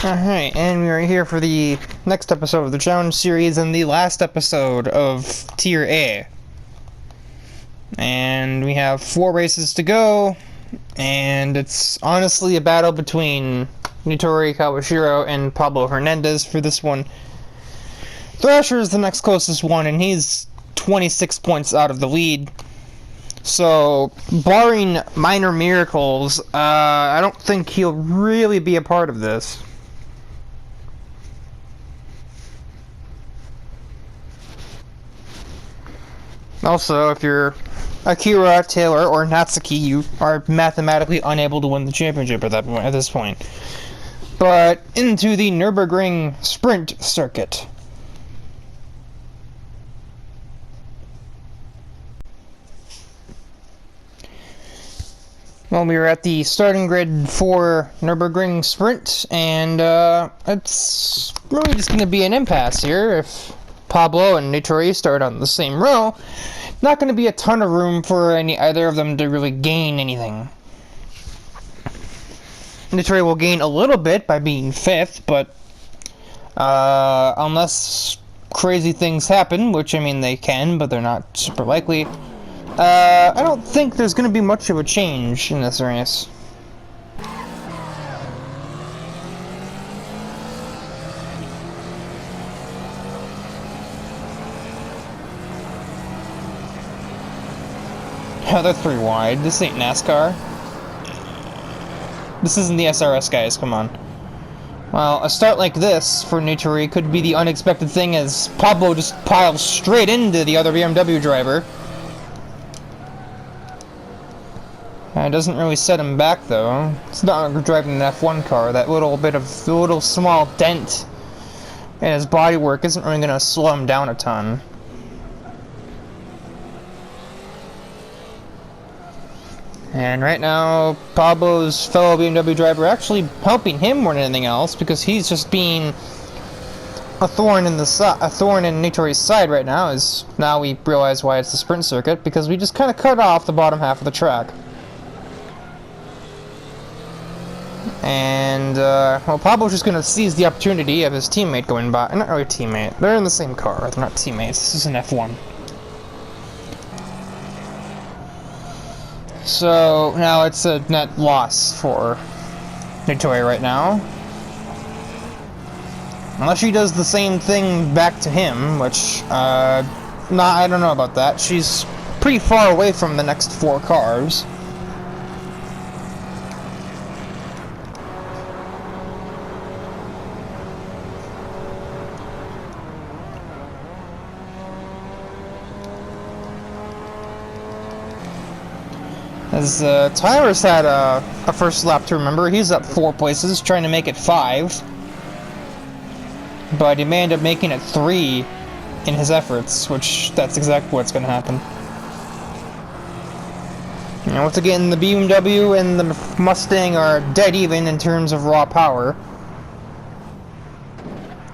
Alright, and we are here for the next episode of the challenge series and the last episode of Tier A. And we have 4 races to go, and it's honestly a battle between Nitori Kawashiro and Pablo Hernandez for this one. Thrasher is the next closest one, and he's 26 points out of the lead. So, barring minor miracles, I don't think he'll really be a part of this. Also, if you're Akira, Taylor, or Natsuki, you are mathematically unable to win the championship at this point. But into the Nürburgring Sprint Circuit. Well, we are at the starting grid for Nürburgring Sprint, and it's really just going to be an impasse here. If Pablo and Nitori start on the same row, not going to be a ton of room for either of them to really gain anything. Nitori will gain a little bit by being 5th, but unless crazy things happen, which I mean they can, but they're not super likely, I don't think there's going to be much of a change in this race. Oh, they're 3 wide. This ain't NASCAR. This isn't the SRS, guys, come on. Well, a start like this for Nitori could be the unexpected thing as Pablo just piles straight into the other BMW driver. It doesn't really set him back, though. It's not like driving an F1 car. That little small dent in his bodywork isn't really going to slow him down a ton. And right now, Pablo's fellow BMW driver actually helping him more than anything else, because he's just being a thorn in Nitori's side right now. As now we realize why it's the sprint circuit, because we just kind of cut off the bottom half of the track. And well, Pablo's just going to seize the opportunity of his teammate going by. Not really a teammate. They're in the same car. They're not teammates. This is an F1. So now it's a net loss for Nitori right now. Unless she does the same thing back to him, which, I don't know about that. She's pretty far away from the next 4 cars. As Tyler's had a first lap to remember, he's up 4 places, trying to make it 5. By demand of making it 3 in his efforts, which that's exactly what's going to happen. And once again, the BMW and the Mustang are dead even in terms of raw power.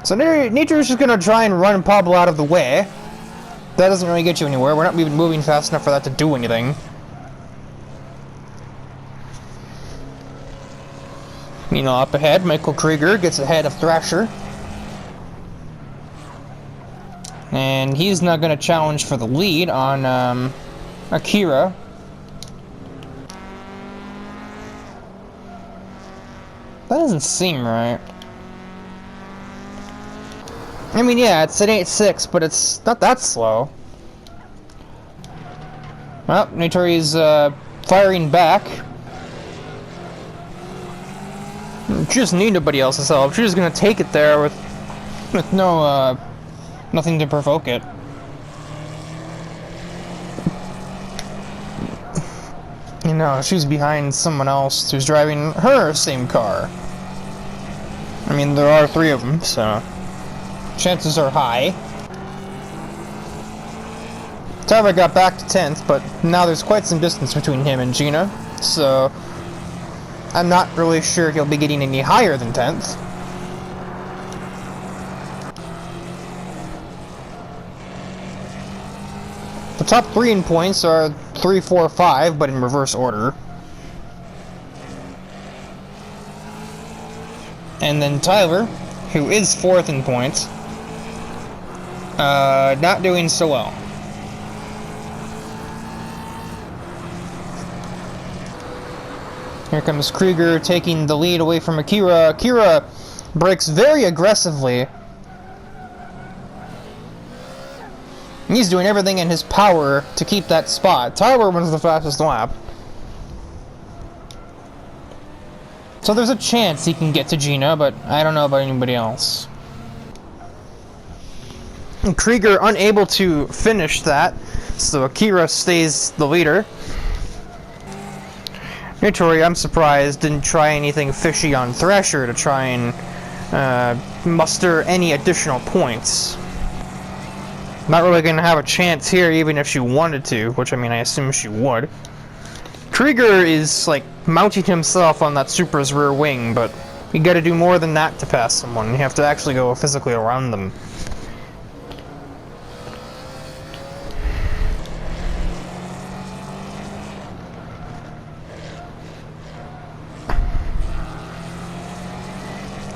So Nitori's just going to try and run Pablo out of the way. That doesn't really get you anywhere. We're not even moving fast enough for that to do anything. Meanwhile, up ahead, Michael Krieger gets ahead of Thrasher. And he's not going to challenge for the lead on Akira. That doesn't seem right. I mean, yeah, it's at 8.6, but it's not that slow. Well, Nitori's firing back. She doesn't need nobody else's help. She's just gonna take it there with no, nothing to provoke it. You know, she's behind someone else who's driving her same car. I mean, there are 3 of them, so chances are high. Tyler got back to 10th, but now there's quite some distance between him and Gina, so I'm not really sure he'll be getting any higher than 10th. The top 3 in points are 3, 4, 5, but in reverse order. And then Tyler, who is 4th in points, not doing so well. Here comes Krieger taking the lead away from Akira. Akira brakes very aggressively. He's doing everything in his power to keep that spot. Tyler wins the fastest lap. So there's a chance he can get to Gina, but I don't know about anybody else. And Krieger unable to finish that, so Akira stays the leader. Nitori, I'm surprised, didn't try anything fishy on Thrasher to try and muster any additional points. Not really going to have a chance here, even if she wanted to, which I mean, I assume she would. Krieger is, like, mounting himself on that Supra's rear wing, but you gotta do more than that to pass someone. You have to actually go physically around them.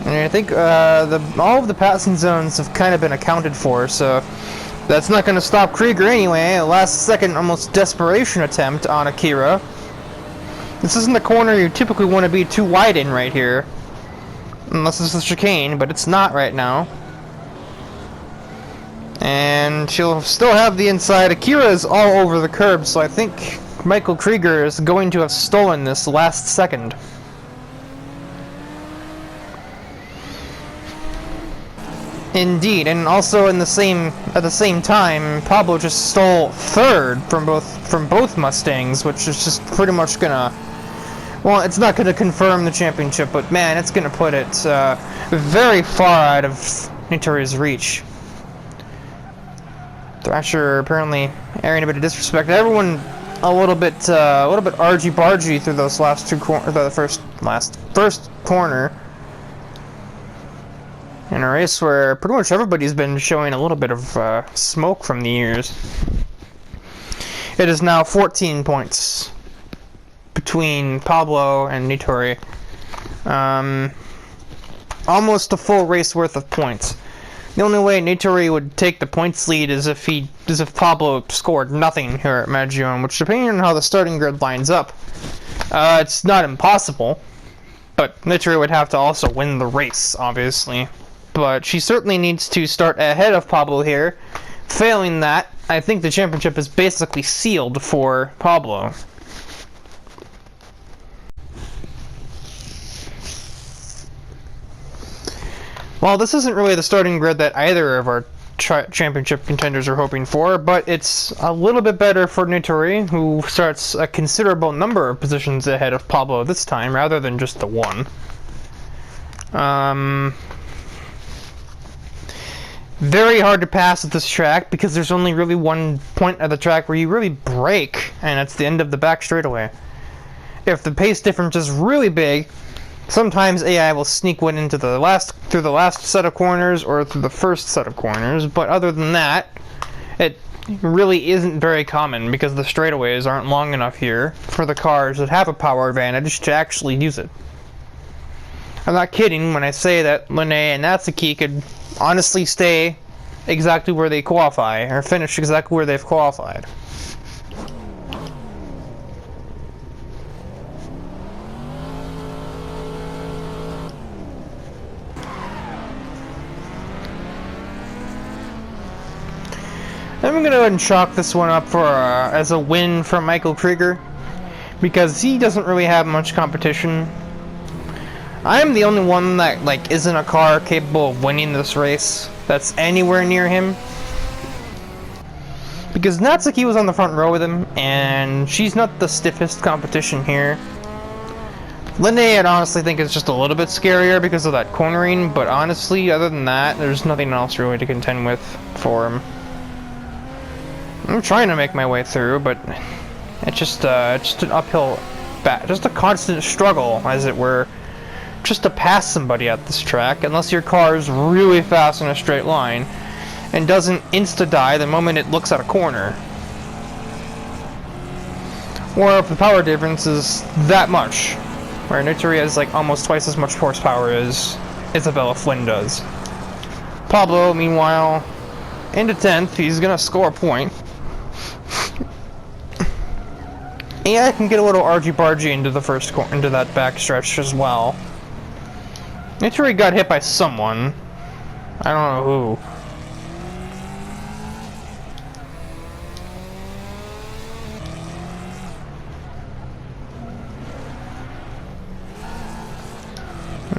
And I think all of the passing zones have kind of been accounted for, so that's not going to stop Krieger anyway. A last-second, almost desperation attempt on Akira. This isn't the corner you typically want to be too wide in right here, unless it's a chicane, but it's not right now. And she'll still have the inside. Akira is all over the curb, so I think Michael Krieger is going to have stolen this last second. Indeed, and also at the same time, Pablo just stole 3rd from both Mustangs, which is just pretty much gonna, well, it's not gonna confirm the championship, but man, it's gonna put it very far out of Nitori's reach. Thrasher apparently airing a bit of disrespect. Everyone a little bit argy-bargy through those last two first corner. In a race where pretty much everybody's been showing a little bit of smoke from the ears. It is now 14 points between Pablo and Nitori. Almost a full race worth of points. The only way Nitori would take the points lead is if Pablo scored nothing here at Magione, which, depending on how the starting grid lines up, it's not impossible. But Nitori would have to also win the race, obviously. But she certainly needs to start ahead of Pablo here. Failing that, I think the championship is basically sealed for Pablo. Well, this isn't really the starting grid that either of our championship contenders are hoping for, but it's a little bit better for Nitori, who starts a considerable number of positions ahead of Pablo this time, rather than just the one. Very hard to pass at this track because there's only really one point of the track where you really brake, and it's the end of the back straightaway. If the pace difference is really big, sometimes AI will sneak one into through the last set of corners or through the first set of corners, but other than that, it really isn't very common because the straightaways aren't long enough here for the cars that have a power advantage to actually use it. I'm not kidding when I say that Lene and Natsuki could honestly stay exactly where they qualify, or finish exactly where they've qualified. I'm going to go ahead and chalk this one up for as a win for Michael Krieger, because he doesn't really have much competition. I'm the only one that isn't a car capable of winning this race that's anywhere near him. Because Natsuki was on the front row with him, and she's not the stiffest competition here. Lene, I'd honestly think is just a little bit scarier because of that cornering, but honestly, other than that, there's nothing else really to contend with for him. I'm trying to make my way through, but it's just an uphill just a constant struggle, as it were, just to pass somebody at this track, unless your car is really fast in a straight line and doesn't insta-die the moment it looks at a corner. Or if the power difference is that much, where Nitori has almost twice as much horsepower as Isabella Flynn does. Pablo, meanwhile, into 10th, he's gonna score a point. AI can get a little argy-bargy into the into that backstretch as well. Nitori got hit by someone. I don't know who.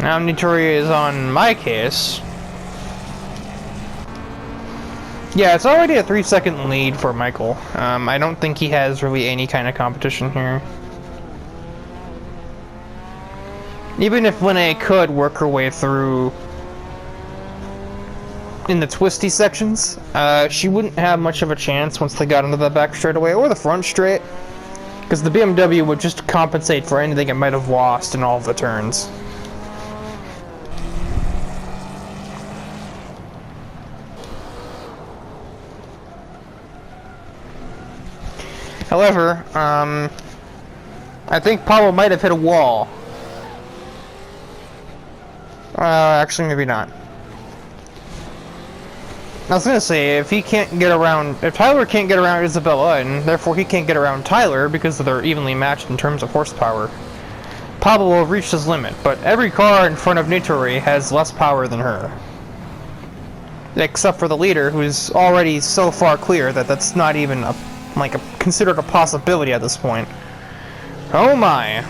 Now Nitori is on my case. Yeah, it's already a 3-second lead for Michael. I don't think he has really any kind of competition here. Even if Linnea could work her way through in the twisty sections, she wouldn't have much of a chance once they got into the back straightaway or the front straight, because the BMW would just compensate for anything it might have lost in all of the turns. However, I think Pablo might have hit a wall. Actually, maybe not. I was gonna say, if Tyler can't get around Isabella, and therefore he can't get around Tyler because they're evenly matched in terms of horsepower, Pablo will have reached his limit, but every car in front of Nitori has less power than her. Except for the leader, who's already so far clear that that's not even considered a possibility at this point. Oh my.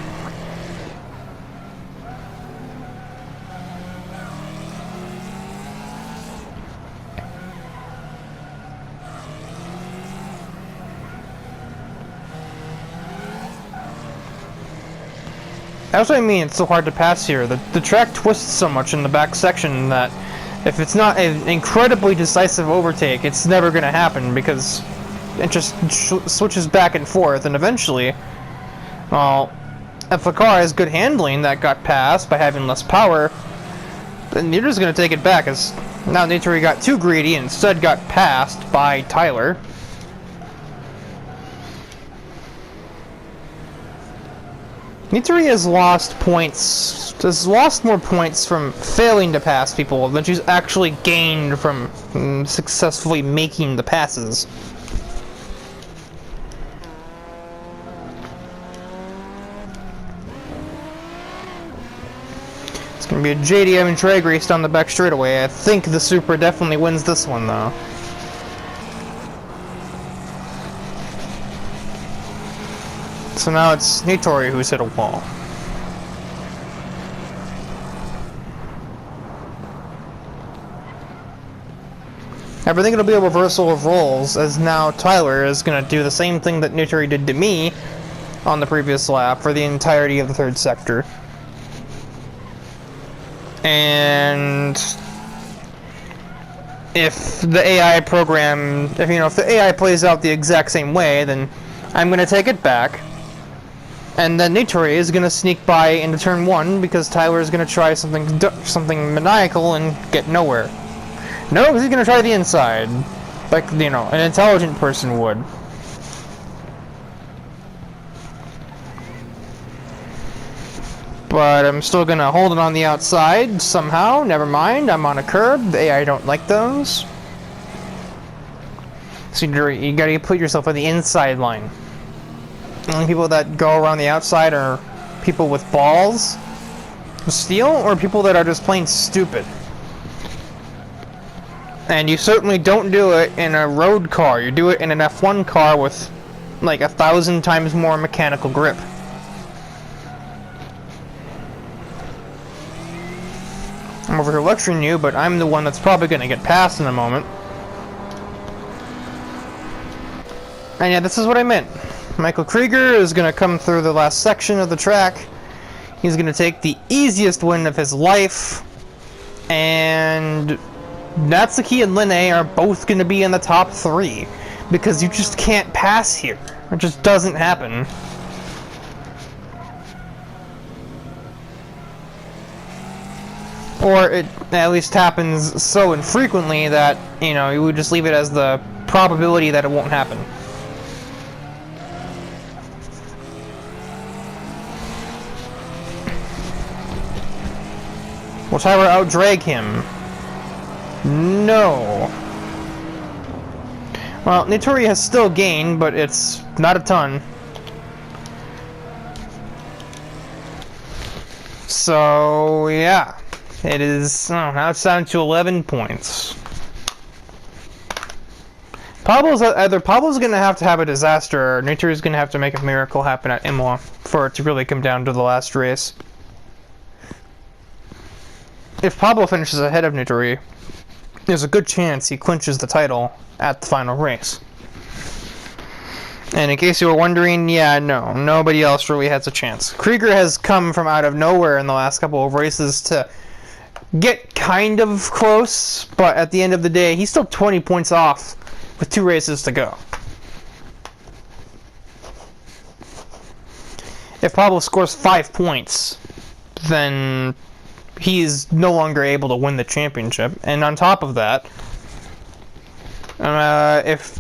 That's what I mean, it's so hard to pass here. The track twists so much in the back section that if it's not an incredibly decisive overtake, it's never going to happen because it just switches back and forth, and eventually, well, if the car has good handling that got passed by having less power, then you're just going to take it back, as now Nitori got too greedy and instead got passed by Tyler. Nitori has lost more points from failing to pass people than she's actually gained from successfully making the passes. It's going to be a JDM and drag race down the back straightaway. I think the Supra definitely wins this one, though. So now it's Nitori who's hit a wall. I think it'll be a reversal of roles, as now Tyler is going to do the same thing that Nitori did to me on the previous lap for the entirety of the third sector. And if the AI program, if the AI plays out the exact same way, then I'm going to take it back. And then Nitori is going to sneak by into turn 1 because Tyler is going to try something maniacal and get nowhere. No, because he's going to try the inside, like, an intelligent person would. But I'm still going to hold it on the outside somehow. Never mind, I'm on a curb. The AI don't like those. So you got to put yourself on the inside line. The only people that go around the outside are people with balls of steel or people that are just plain stupid. And you certainly don't do it in a road car. You do it in an F1 car with like 1,000 times more mechanical grip. I'm over here lecturing you, but I'm the one that's probably going to get passed in a moment. And yeah, this is what I meant. Michael Krieger is going to come through the last section of the track. He's going to take the easiest win of his life. And Natsuki and Linnea are both going to be in the top 3. Because you just can't pass here. It just doesn't happen. Or it at least happens so infrequently that, you would just leave it as the probability that it won't happen. Will Tyler outdrag him? No. Well, Nitori has still gained, but it's not a ton. So, yeah. It is, now it's down to 11 points. Pablo's going to have a disaster, or Nitori's going to have to make a miracle happen at Imola for it to really come down to the last race. If Pablo finishes ahead of Nitori, there's a good chance he clinches the title at the final race. And in case you were wondering, yeah, no, nobody else really has a chance. Krieger has come from out of nowhere in the last couple of races to get kind of close, but at the end of the day, he's still 20 points off with 2 races to go. If Pablo scores 5 points, then he's no longer able to win the championship. And on top of that, if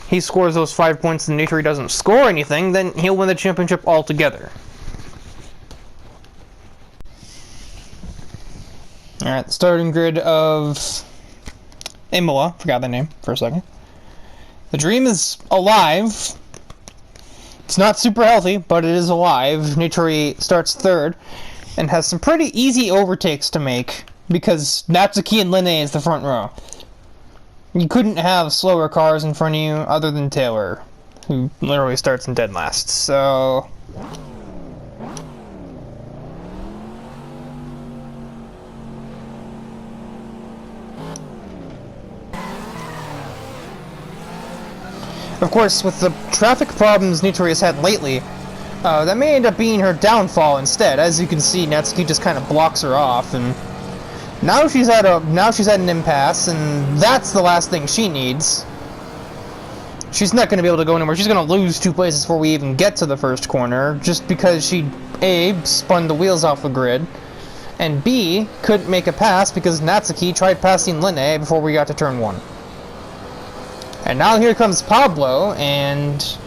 he scores those 5 points and Nitori doesn't score anything, then he'll win the championship altogether. Alright, the starting grid of Imola. Forgot the name for a second. The Dream is alive. It's not super healthy, but it is alive. Nitori starts 3rd and has some pretty easy overtakes to make because Natsuki and Linne is the front row. You couldn't have slower cars in front of you other than Taylor, who literally starts in dead last, so... Of course, with the traffic problems Nitori has had lately, that may end up being her downfall instead. As you can see, Natsuki just kind of blocks her off, and now she's at an impasse, and that's the last thing she needs. She's not going to be able to go anywhere. She's going to lose 2 places before we even get to the first corner, just because she, A, spun the wheels off the grid, and B, couldn't make a pass because Natsuki tried passing Linne before we got to turn 1. And now here comes Pablo, and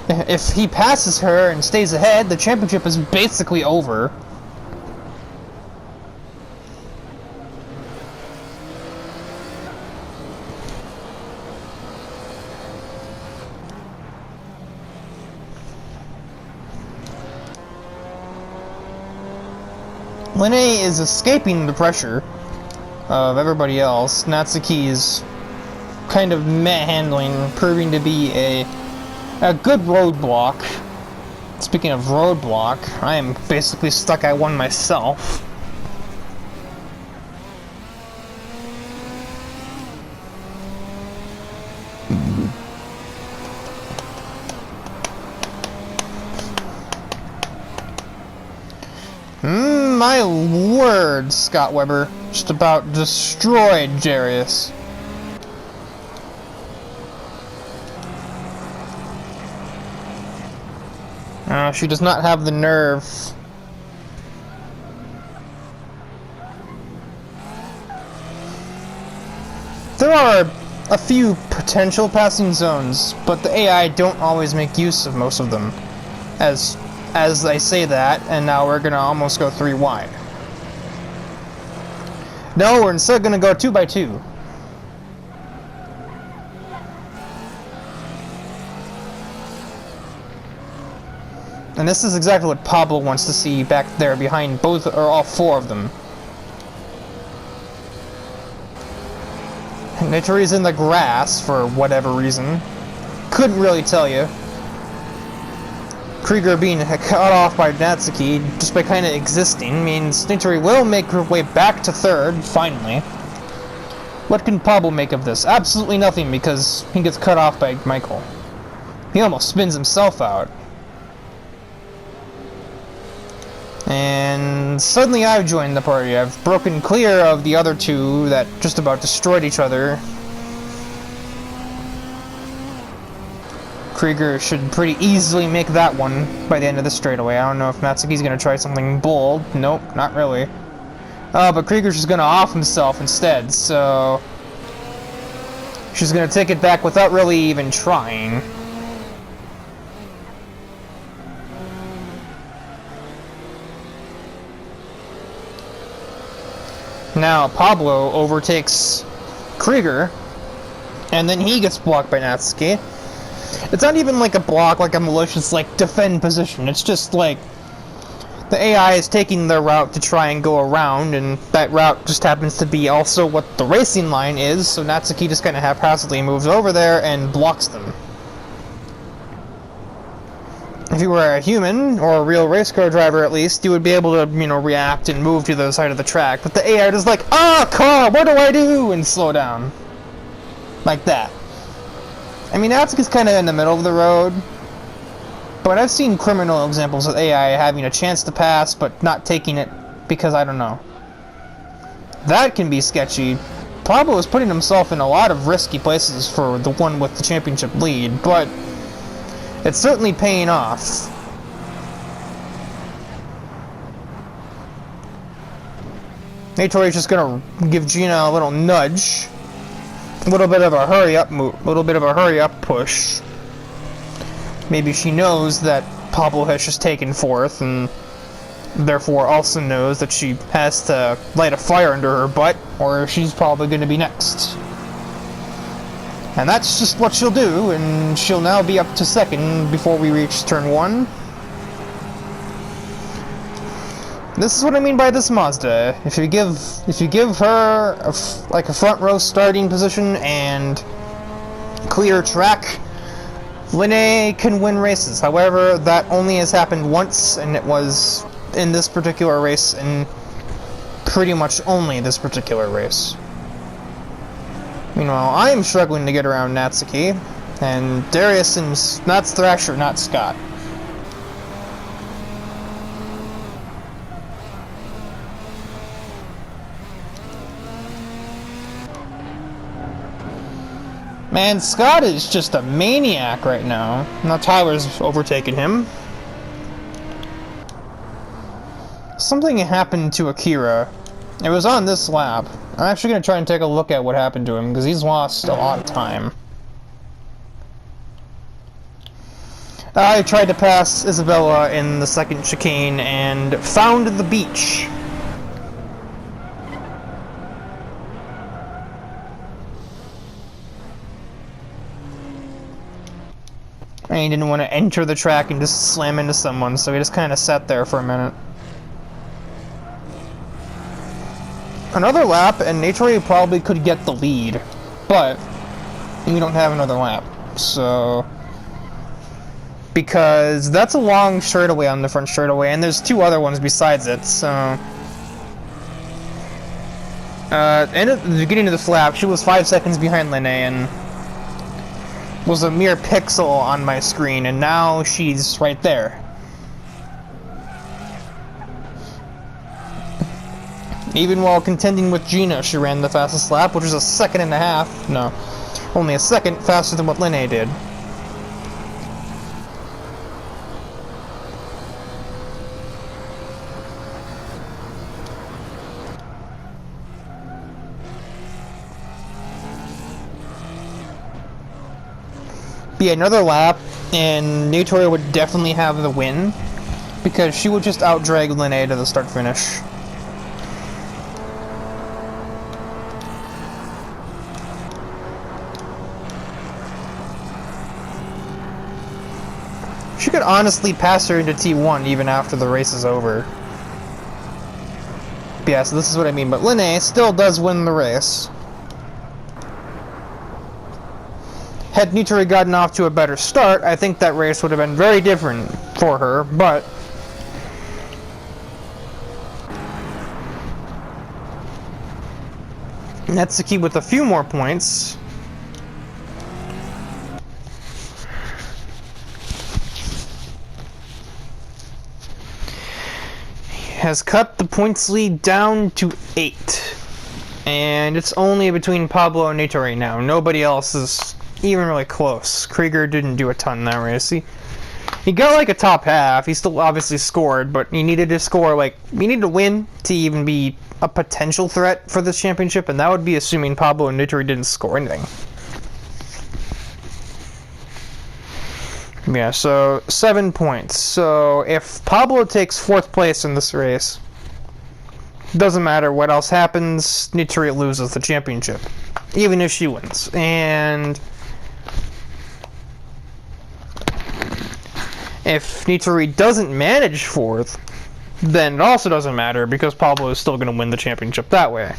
if he passes her and stays ahead, the championship is basically over. Linne is escaping the pressure of everybody else. Natsuki is kind of meh handling, proving to be a good roadblock. Speaking of roadblock, I am basically stuck at one myself. My word, Scott Webber just about destroyed Jarius. She does not have the nerve. There are a few potential passing zones, but the AI don't always make use of most of them. As I say that, and now we're gonna almost go 3 wide. No, we're instead gonna go 2 by 2. And this is exactly what Pablo wants to see back there behind both, or all 4 of them. Nitori's in the grass for whatever reason. Couldn't really tell you. Krieger being cut off by Natsuki just by kind of existing means Nitori will make her way back to 3rd, finally. What can Pablo make of this? Absolutely nothing, because he gets cut off by Michael. He almost spins himself out. And suddenly I've joined the party. I've broken clear of the other 2 that just about destroyed each other. Krieger should pretty easily make that one by the end of the straightaway. I don't know if Natsuki's gonna try something bold. Nope, not really. But Krieger's just gonna off himself instead, so she's gonna take it back without really even trying. Now Pablo overtakes Krieger, and then he gets blocked by Natsuki. It's not even like a block, like a malicious, like, defend position. It's just like the AI is taking their route to try and go around, and that route just happens to be also what the racing line is, so Natsuki just kind of haphazardly moves over there and blocks them. If you were a human, or a real race car driver at least, you would be able to, you know, react and move to the side of the track, but the AI is like, "Ah, car, what do I do?" and slow down. Like that. I mean, Natsuki's kind of in the middle of the road, but I've seen criminal examples of AI having a chance to pass, but not taking it because, I don't know. That can be sketchy. Pablo is putting himself in a lot of risky places for the one with the championship lead, but it's certainly paying off. Natori is just gonna give Gina a little nudge. A little bit of a hurry up move, a little bit of a hurry up push. Maybe she knows that Pablo has just taken fourth, and therefore also knows that she has to light a fire under her butt, or she's probably going to be next. And that's just what she'll do, and she'll now be up to second before we reach turn 1. This is what I mean by this Mazda. If you give her a front row starting position and clear track, Linne can win races. However, that only has happened once, and it was in this particular race, and pretty much only this particular race. Meanwhile, I am struggling to get around Natsuki, and Darius seems not Thrasher, not Scott. Man, Scott is just a maniac right now. Now Tyler's overtaken him. Something happened to Akira. It was on this lap. I'm actually going to try and take a look at what happened to him, because he's lost a lot of time. I tried to pass Isabella in the second chicane and found the beach. And he didn't want to enter the track and just slam into someone, so he just kind of sat there for a minute. Another lap, and Natori probably could get the lead, but we don't have another lap, so... Because that's a long straightaway on the front straightaway, and there's 2 other ones besides it, so... And at the beginning of this lap, she was 5 seconds behind Linne, and was a mere pixel on my screen, and now she's right there. Even while contending with Gina, she ran the fastest lap, which was a second and a half. No, only a second faster than what Linne did. Be another lap, and Natori would definitely have the win, because she would just outdrag Linne to the start-finish. She could honestly pass her into T1 even after the race is over. But yeah, so this is what I mean, but Linne still does win the race. Had Natori gotten off to a better start, I think that race would have been very different for her, but... Natsuki with a few more points. Has cut the points lead down to 8. And it's only between Pablo and Natori now. Nobody else is even really close. Krieger didn't do a ton in that race. He got like a top half. He still obviously scored, but he needed to score like... He needed to win to even be a potential threat for this championship, and that would be assuming Pablo and Natori didn't score anything. Yeah, so 7 points. So if Pablo takes 4th place in this race, Doesn't matter what else happens, Nitori loses the championship, even if she wins. And if Nitori doesn't manage 4th, then it also doesn't matter because Pablo is still going to win the championship that way.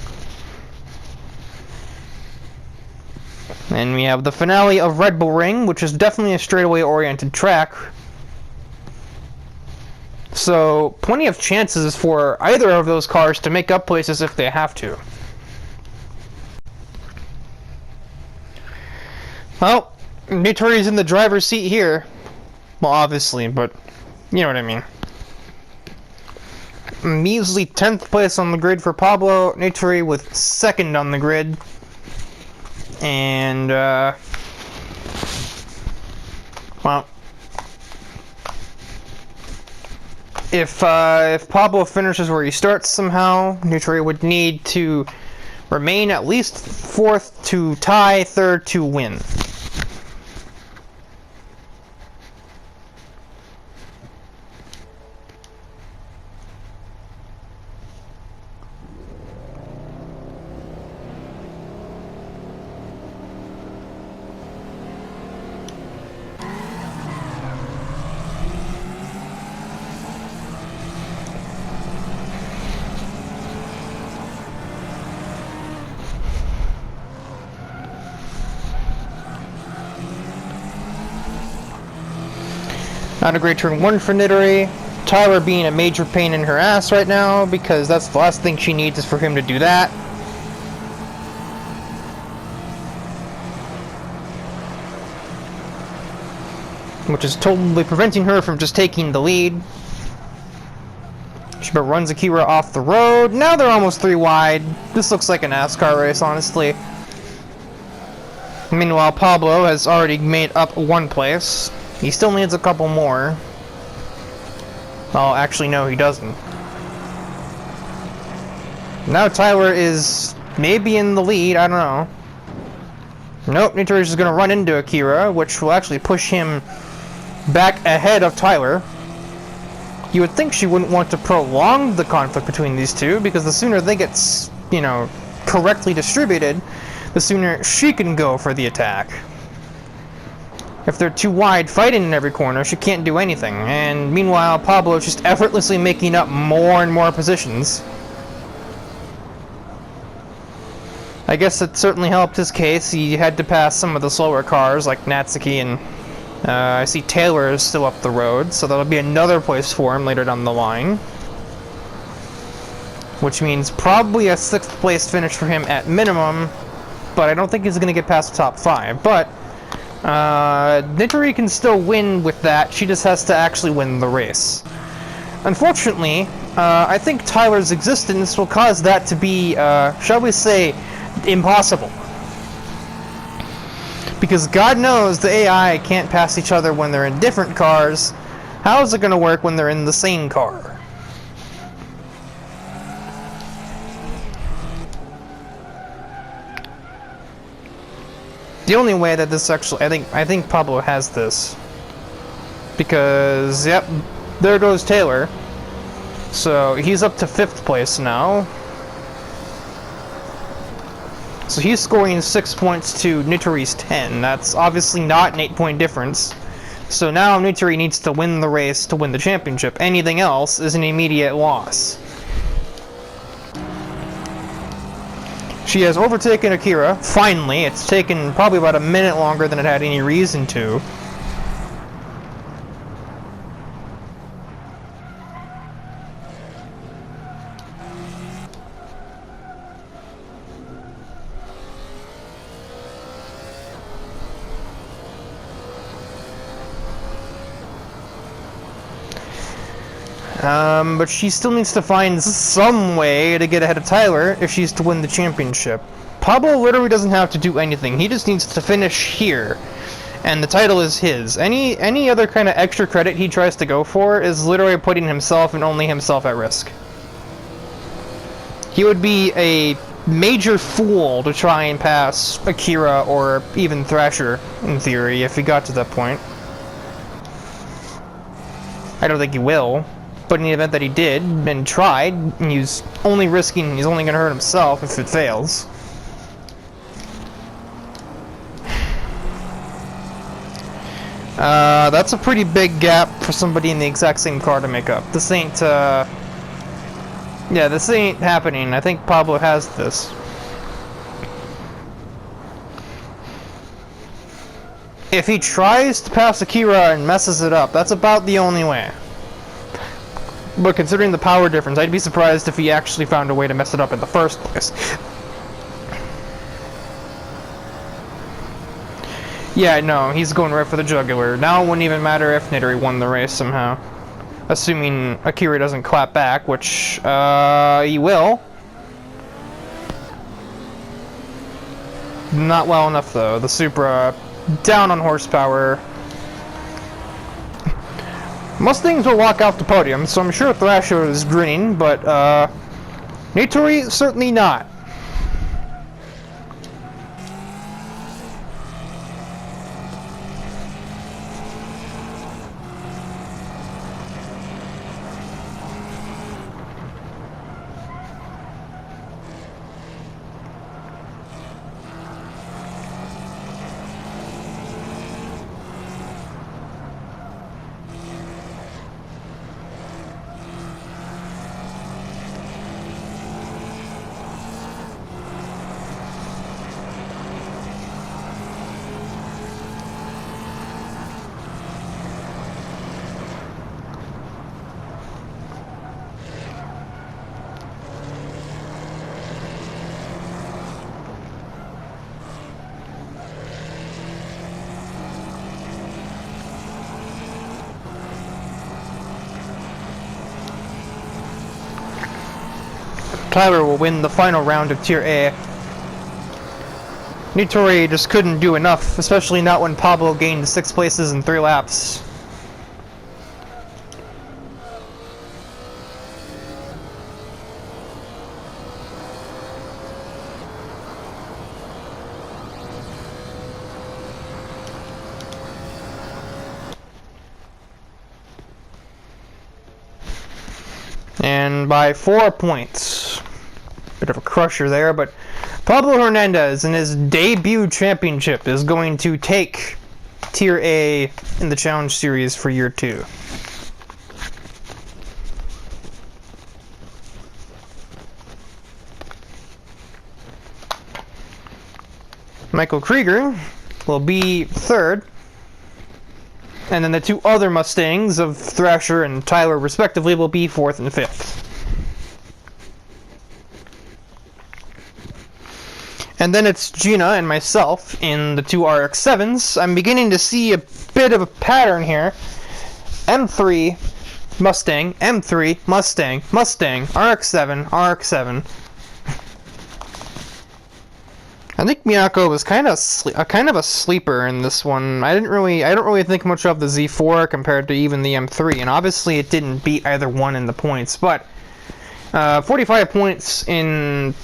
And we have the finale of Red Bull Ring, which is definitely a straightaway oriented track. So, plenty of chances for either of those cars to make up places if they have to. Well, Nitori's in the driver's seat here. Well, obviously, but you know what I mean. Measly 10th place on the grid for Pablo. Nitori with 2nd on the grid. And, well, if Pablo finishes where he starts somehow, Nitori would need to remain at least 4th to tie, 3rd to win. Not a great turn 1 for Nitori. Tyler being a major pain in her ass right now because that's the last thing she needs is for him to do that. Which is totally preventing her from just taking the lead. She runs Akira off the road. Now they're almost 3 wide. This looks like a NASCAR race, honestly. Meanwhile, Pablo has already made up 1 place. He still needs a couple more. Well, actually, no, he doesn't. Now Tyler is maybe in the lead, I don't know. Nope, Nitori is going to run into Akira, which will actually push him back ahead of Tyler. You would think she wouldn't want to prolong the conflict between these two, because the sooner they get, you know, correctly distributed, the sooner she can go for the attack. If they're too wide fighting in every corner, she can't do anything. And meanwhile, Pablo's just effortlessly making up more and more positions. I guess it certainly helped his case. He had to pass some of the slower cars like Natsuki, and I see Taylor is still up the road, so that'll be another place for him later down the line. Which means probably a 6th place finish for him at minimum, but I don't think he's going to get past the top 5. But Nitori can still win with that, she just has to actually win the race. Unfortunately, I think Tyler's existence will cause that to be, shall we say, impossible. Because God knows the AI can't pass each other when they're in different cars. How is it going to work when they're in the same car? The only way that this actually, I think Pablo has this, because yep, there goes Taylor. So he's up to 5th place now. So he's scoring 6 points to Nitori's 10. That's obviously not an 8-point difference. So now Nitori needs to win the race to win the championship. Anything else is an immediate loss. She has overtaken Akira, finally. It's taken probably about a minute longer than it had any reason to. But she still needs to find some way to get ahead of Tyler if she's to win the championship. Pablo literally doesn't have to do anything. He just needs to finish here, and the title is his. Any other kind of extra credit he tries to go for is literally putting himself and only himself at risk. He would be a major fool to try and pass Akira or even Thrasher, in theory, if he got to that point. I don't think he will. But in the event that he did and tried, he's only going to hurt himself if it fails. That's a pretty big gap for somebody in the exact same car to make up. This ain't, yeah, this ain't happening. I think Pablo has this. If he tries to pass Akira and messes it up, that's about the only way. But considering the power difference, I'd be surprised if he actually found a way to mess it up in the first place. Yeah, no, he's going right for the jugular. Now it wouldn't even matter if Nidori won the race somehow. Assuming Akira doesn't clap back, which, he will. Not well enough, though. The Supra, down on horsepower. Mustangs will walk off the podium, so I'm sure Thrasher is grinning, but, Nitori, certainly not. Tyler will win the final round of Tier A. Nitori just couldn't do enough, especially not when Pablo gained 6 places in 3 laps. And by 4 points. Bit of a crusher there, but Pablo Hernandez in his debut championship is going to take Tier A in the Challenge Series for year 2. Michael Krieger will be 3rd. And then the 2 other Mustangs of Thrasher and Tyler respectively will be 4th and 5th. And then it's Gina and myself in the 2 RX-7s. I'm beginning to see a bit of a pattern here. M3, Mustang, M3, Mustang, Mustang, RX-7, RX-7. I think Miyako was kind of a sleeper in this one. I don't really think much of the Z4 compared to even the M3, and obviously it didn't beat either one in the points, but 45 points in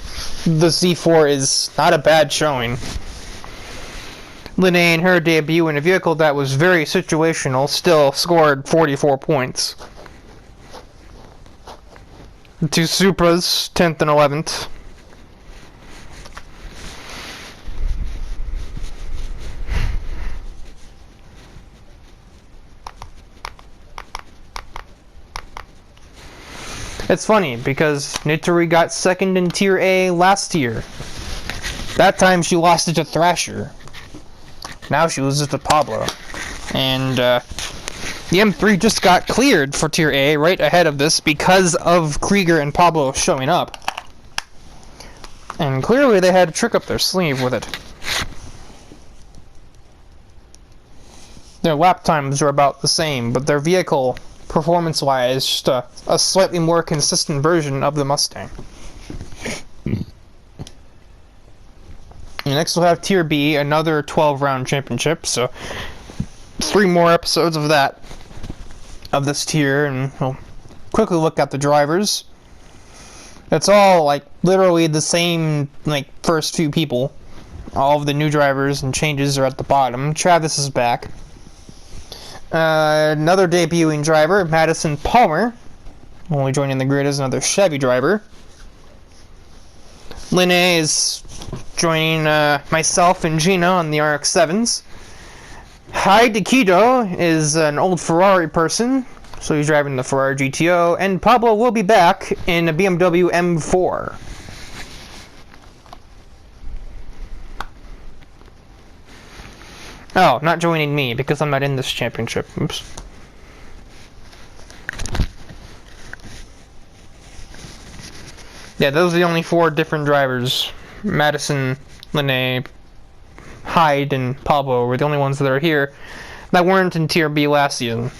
the Z4 is not a bad showing. Linnae, in her debut in a vehicle that was very situational, still scored 44 points. The 2 Supras, 10th and 11th. It's funny, because Nitori got 2nd in Tier A last year. That time she lost it to Thrasher. Now she loses to Pablo. And the M3 just got cleared for Tier A right ahead of this because of Krieger and Pablo showing up. And clearly they had a trick up their sleeve with it. Their lap times are about the same, but their vehicle, performance-wise, just a slightly more consistent version of the Mustang. And next we'll have Tier B, another 12-round championship, so 3 more episodes of that, of this tier, and we'll quickly look at the drivers. It's all, like, literally the same, like, first few people. All of the new drivers and changes are at the bottom. Travis is back. Another debuting driver, Madison Palmer, Only joining the grid is another Chevy driver. Linne is joining myself and Gina on the RX-7s. Hyde Taquito is an old Ferrari person, so he's driving the Ferrari GTO, and Pablo will be back in a BMW M4. Oh, not joining me, because I'm not in this championship. Oops. Yeah, those are the only 4 different drivers. Madison, Linne, Hyde, and Pablo were the only ones that are here that weren't in Tier B last season.